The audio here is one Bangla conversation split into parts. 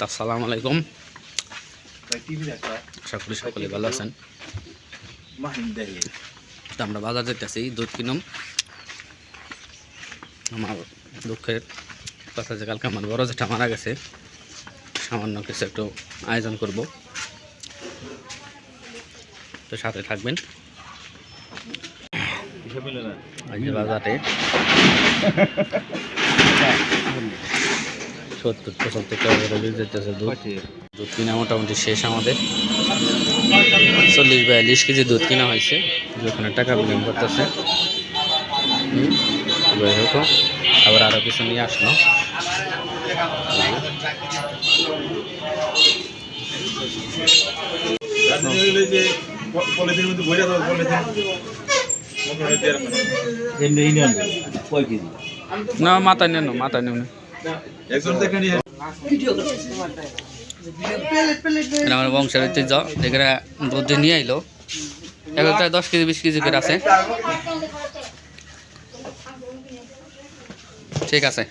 আসসালামু আলাইকুম। আশা করি সকলে ভালো আছেন। তো আমরা বাজার যেতেছি, দুধ কিনুম। আমার দুঃখের কথা যে কালকে আমার বড় জেঠা মারা গেছে, সামান্য কিছু একটু আয়োজন করব, তো সাথে থাকবেন। বাজারে 70-75 টাকা করে যেতেছে দুধ কিনা মোটামুটি শেষ। আমাদের 40-42 কেজি দুধ কিনা হয়েছে, ওখানে টাকা বিনিয়োগ করতেছে। আবার আরো কিছু নিয়ে আসলো। না মাথা নেন, মাথা নেন। আমার বংশের ঐতিহ্য, যেখানে দুধ নিয়ে আইলো। এখন তাই 10 কেজি 20 কেজি করে আছে। ঠিক আছে।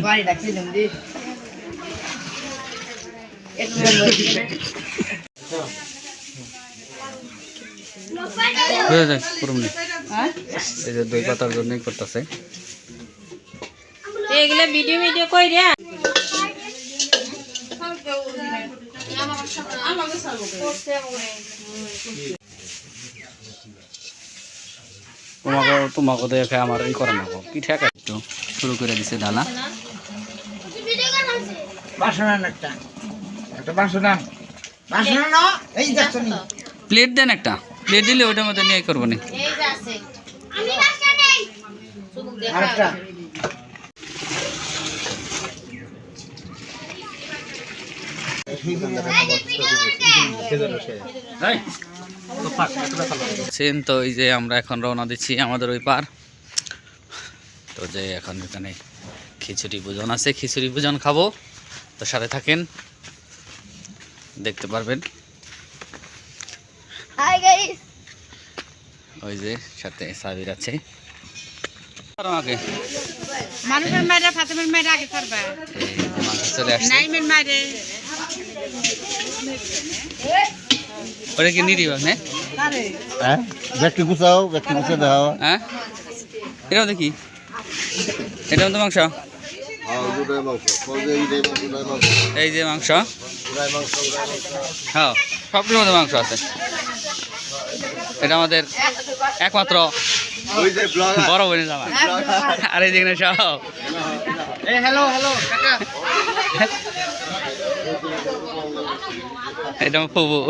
বাড়ি ডাকছি নন্দী এই যে দই পাতার জন্যই করতেছে। এগুলা ভিডিও ভিডিও কই রে তোমাকে দেখে আমার এই করে না কি ঠেকা। একটু শুরু করে দিছে ডালা। প্লেট দেন, একটা প্লেট দিলে ওইটার মধ্যে নিয়ে করবো না। তো এই যে আমরা এখন রওনা দিচ্ছি আমাদের ওই পার। তো যে এখন এখানে খিচুড়ি ভোজন আছে, খিচুড়ি ভোজন খাবো। তো সাথে থাকেন, দেখতে পারবেন। ওই যে সাথে সাবির আছে। মানুষের মাইরে ফাতেমের মাইরে আগে ছাড়বা। চলে আসছে। নাইমের মাইরে ওটা কি নিরিবা না? হ্যাঁ, ব্যক্তি গুছাও, ব্যক্তি গুছে দাও। হ্যাঁ, এটাও দেখি। এটাও তো মাংস। এই যে মাংস, হ্যাঁ সবগুলোর মধ্যে মাংস আছে। এটা আমাদের একমাত্র বড় বোনের জামা। আর এই যেখানে সব এটা আমার ফুবু।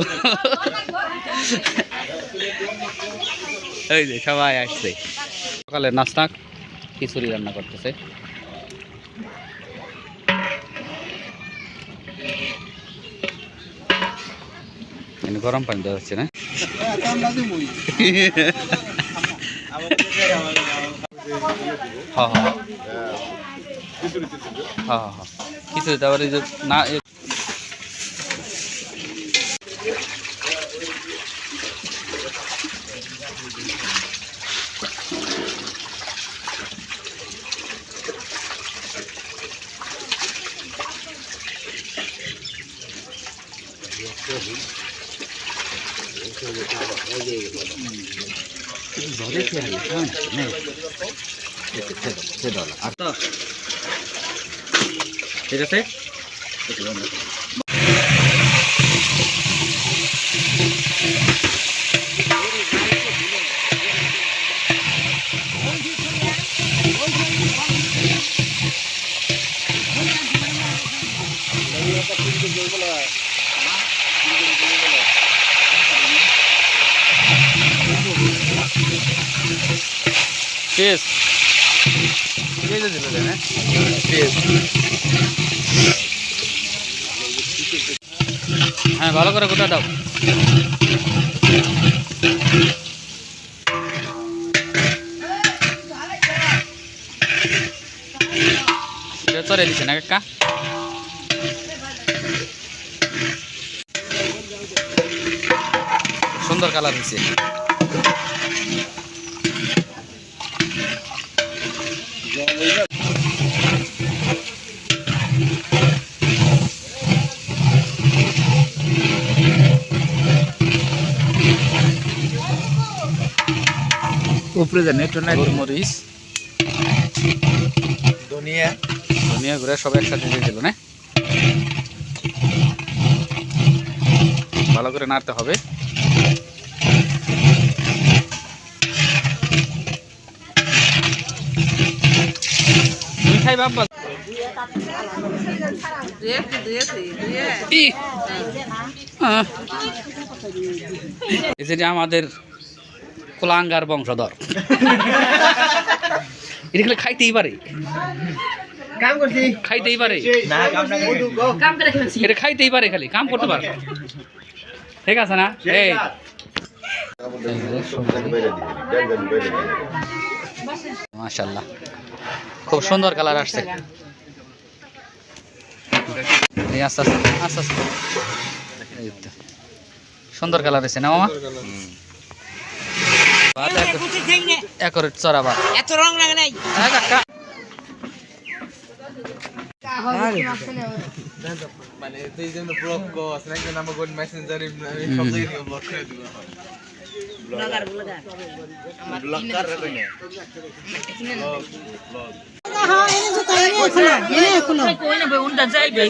এই যে সবাই আসছে। সকালে নাস্তা খিচুড়ি রান্না করতেছে। গরম পানি দেওয়া হচ্ছে না? হ্যাঁ হ্যাঁ হ্যাঁ হ্যাঁ খিচুড়ি তারপরে না ঠিক আছে। Cheers. হ্যাঁ ভালো করে কোথা দাও। করে দিছে না কাকা সুন্দর কালার হয়েছে উপরে জানে একটু নাই গোলমরিচ দুনিয়া ধনিয়া গুঁড়া সব একসাথে দিয়ে দিল না ভালো করে নাড়তে হবে তুমি খাই বাবা এই যে আমাদের কুলাঙ্গার বংশধর এটা খেলে খাইতেই পারে কাম করছি খাইতেই পারে না কাম না এটা খাইতেই পারে খালি কাম করতে পারে ঠিক আছে না এই মাশাআল্লাহ খুব সুন্দর কালার আসছে এই আস্তে আস্তে আস্তে আস্তে এই তো। সুন্দর কালার আছে না মামা একরেট চড়া ভাত এত রং লাগে নাই হ্যাঁ কাকা মানে তুই যেন ব্লক করছ না কেন আমার কোন মেসেঞ্জারে সব জায়গায় ব্লক করে দিব ব্লক কর রে না হ্যাঁ এনে তো তাই এনে খুলো এনে খুলো কই না বে উন্ডা যাইবে